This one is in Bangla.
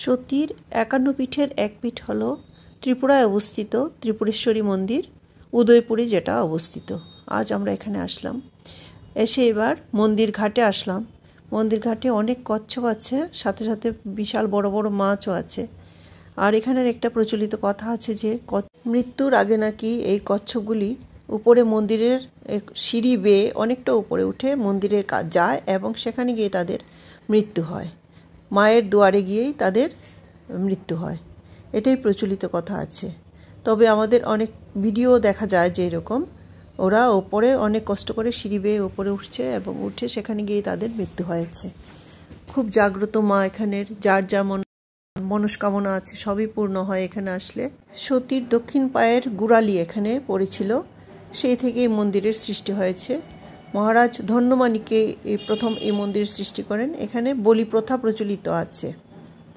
সতীর 51 পীঠের এক পীঠ হল ত্রিপুরায় অবস্থিত ত্রিপুরেশ্বরী মন্দির, উদয়পুরে যেটা অবস্থিত। আজ আমরা এখানে আসলাম, এসে এবার মন্দির ঘাটে আসলাম। মন্দির ঘাটে অনেক কচ্ছপ আছে, সাথে সাথে বিশাল বড় বড় মাছও আছে। আর এখানের একটা প্রচলিত কথা আছে যে মৃত্যুর আগে নাকি এই কচ্ছপগুলি উপরে মন্দিরের সিঁড়ি বেয়ে অনেকটা উপরে উঠে মন্দিরে যায় এবং সেখানে গিয়ে তাদের মৃত্যু হয়, মায়ের দুয়ারে গিয়েই তাদের মৃত্যু হয়, এটাই প্রচলিত কথা আছে। তবে আমাদের অনেক ভিডিও দেখা যায় যে এরকম ওরা ওপরে অনেক কষ্ট করে সিঁড়ি বেয়ে ওপরে উঠছে এবং উঠে সেখানে গিয়ে তাদের মৃত্যু হয়েছে। খুব জাগ্রত মা এখানের, যার যেমন মনস্কামনা আছে সবই পূর্ণ হয় এখানে আসলে। সতীর দক্ষিণ পায়ের গোড়ালি এখানে পড়েছিল, সেই থেকে এই মন্দিরের সৃষ্টি হয়েছে। মহারাজ ধন্যমাণিক্যে প্রথম এই মন্দির সৃষ্টি করেন। এখানে বলি প্রথা প্রচলিত আছে।